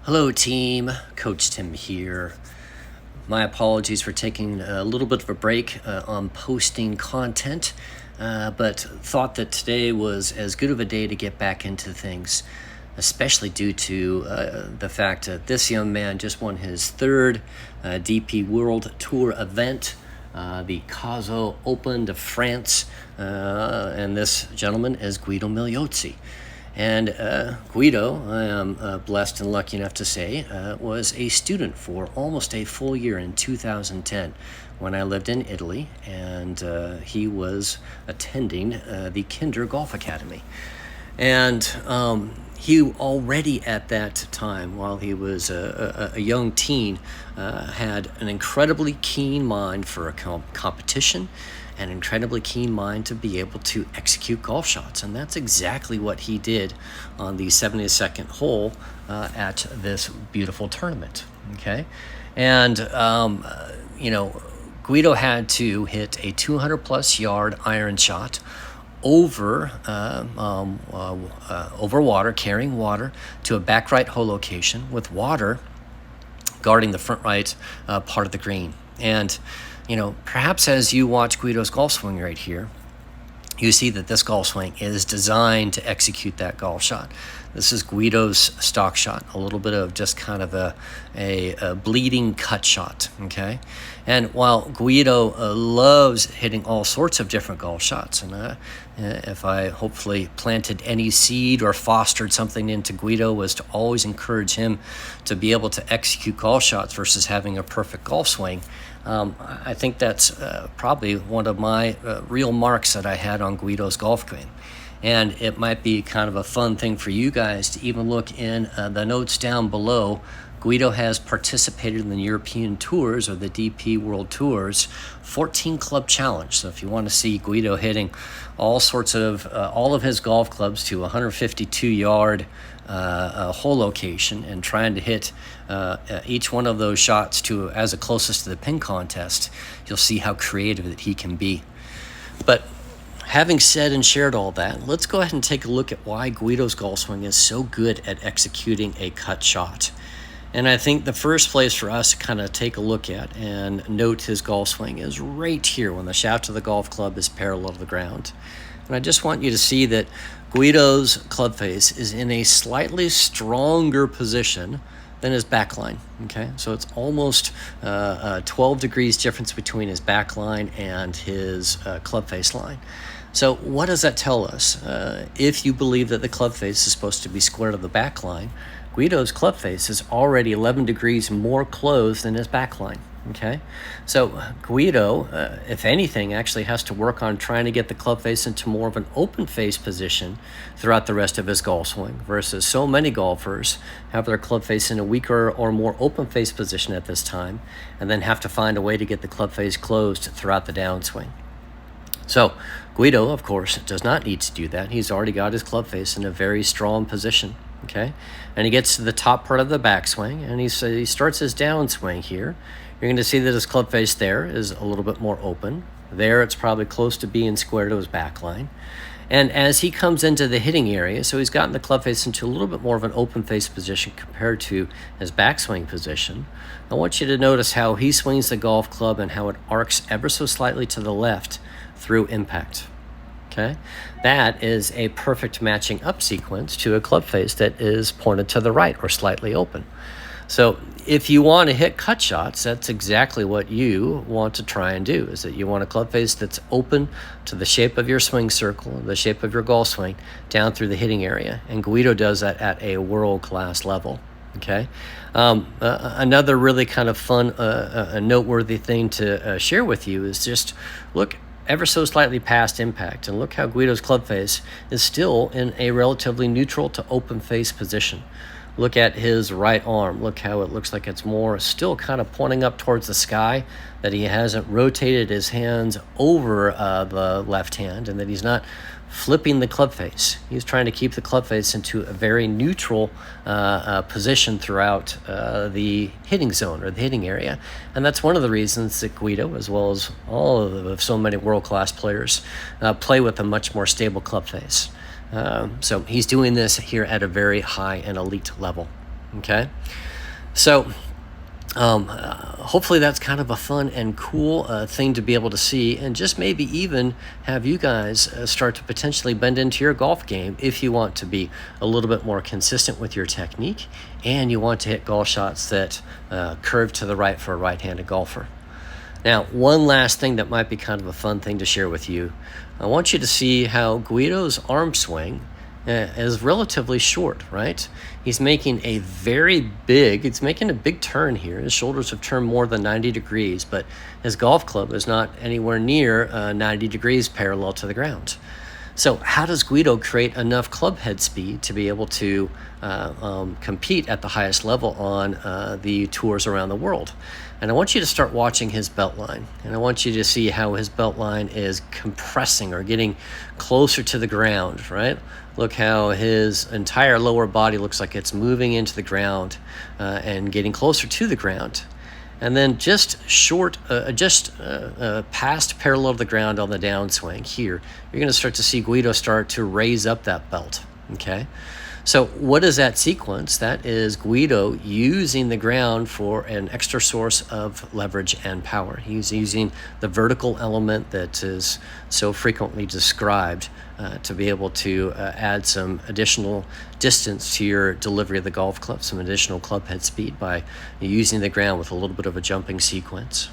Hello team, Coach Tim here. My apologies for taking a little bit of a break on posting content, but thought that today was as good of a day to get back into things, especially due to the fact that this young man just won his third DP World Tour event, the Cazoo Open de France, and this gentleman is Guido Migliozzi. And Guido, I am blessed and lucky enough to say, was a student for almost a full year in 2010 when I lived in Italy, and he was attending the Kinder Golf Academy. And he already at that time, while he was a young teen, had an incredibly keen mind for a competition, an incredibly keen mind to be able to execute golf shots. And that's exactly what he did on the 72nd hole at this beautiful tournament, okay? And, Guido had to hit a 200-plus yard iron shot over water, carrying water to a back right hole location with water guarding the front right part of the green. And perhaps as you watch Guido's golf swing right here, you see that this golf swing is designed to execute that golf shot. This is Guido's stock shot, a little bit of just kind of a bleeding cut shot, okay? And while Guido loves hitting all sorts of different golf shots, and if I hopefully planted any seed or fostered something into Guido, was to always encourage him to be able to execute golf shots versus having a perfect golf swing. I think that's probably one of my real marks that I had on Guido's golf game. And it might be kind of a fun thing for you guys to even look in the notes down below. Guido has participated in the European Tours or the DP World Tours 14 Club Challenge. So if you want to see Guido hitting all sorts of, all of his golf clubs to 152-yard hole location and trying to hit each one of those shots to as closest to the pin contest, you'll see how creative that he can be. But having said and shared all that, let's go ahead and take a look at why Guido's golf swing is so good at executing a cut shot. And I think the first place for us to kind of take a look at and note his golf swing is right here when the shaft of the golf club is parallel to the ground. And I just want you to see that Guido's club face is in a slightly stronger position than his backline, okay? So it's almost 12 degrees difference between his backline and his club face line. So what does that tell us? If you believe that the club face is supposed to be square to the backline, Guido's club face is already 11 degrees more closed than his backline, okay? So Guido, if anything, actually has to work on trying to get the club face into more of an open face position throughout the rest of his golf swing, versus so many golfers have their club face in a weaker or more open face position at this time, and then have to find a way to get the club face closed throughout the downswing. So Guido, of course, does not need to do that. He's already got his club face in a very strong position, okay? And he gets to the top part of the backswing, and he starts his downswing here. You're going to see that his club face there is a little bit more open. There, it's probably close to being square to his backline. And as he comes into the hitting area, so he's gotten the club face into a little bit more of an open face position compared to his backswing position. I want you to notice how he swings the golf club and how it arcs ever so slightly to the left through impact. Okay, that is a perfect matching up sequence to a club face that is pointed to the right or slightly open. So if you want to hit cut shots, that's exactly what you want to try and do, is that you want a club face that's open to the shape of your swing circle, the shape of your golf swing, down through the hitting area. And Guido does that at a world-class level. Okay. Another really kind of fun, noteworthy thing to share with you is just look ever so slightly past impact, and look how Guido's club face is still in a relatively neutral to open face position. Look at his right arm. Look how it looks like it's more still kind of pointing up towards the sky, that he hasn't rotated his hands over the left hand, and that he's not flipping the club face. He's trying to keep the club face into a very neutral position throughout the hitting zone or the hitting area. And that's one of the reasons that Guido, as well as all of so many world-class players, play with a much more stable club face. So he's doing this here at a very high and elite level. Okay, so hopefully that's kind of a fun and cool thing to be able to see, and just maybe even have you guys start to potentially bend into your golf game if you want to be a little bit more consistent with your technique and you want to hit golf shots that curve to the right for a right-handed golfer. Now, one last thing that might be kind of a fun thing to share with you. I want you to see how Guido's arm swing is relatively short, right? He's making a big turn here. His shoulders have turned more than 90 degrees, but his golf club is not anywhere near 90 degrees parallel to the ground. So how does Guido create enough club head speed to be able to compete at the highest level on the tours around the world? And I want you to start watching his Beltline, and I want you to see how his Beltline is compressing or getting closer to the ground, right? Look how his entire lower body looks like it's moving into the ground and getting closer to the ground. And then just past parallel to the ground on the downswing here, you're going to start to see Guido start to raise up that belt, okay? So what is that sequence? That is Guido using the ground for an extra source of leverage and power. He's using the vertical element that is so frequently described to be able to add some additional distance to your delivery of the golf club, some additional club head speed by using the ground with a little bit of a jumping sequence.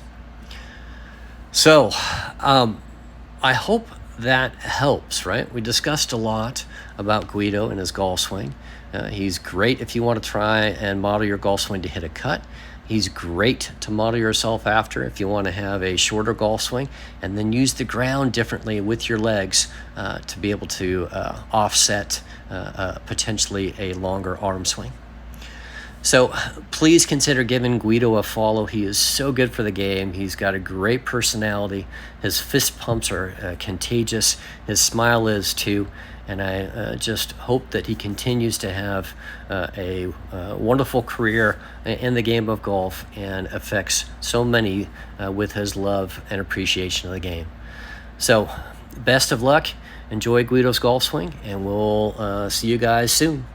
So I hope that helps, right? We discussed a lot about Guido and his golf swing. He's great if you want to try and model your golf swing to hit a cut. He's great to model yourself after if you want to have a shorter golf swing and then use the ground differently with your legs to be able to offset potentially a longer arm swing. So please consider giving Guido a follow. He is so good for the game. He's got a great personality. His fist pumps are contagious. His smile is too. And I just hope that he continues to have a wonderful career in the game of golf and affects so many with his love and appreciation of the game. So best of luck. Enjoy Guido's golf swing, and we'll see you guys soon.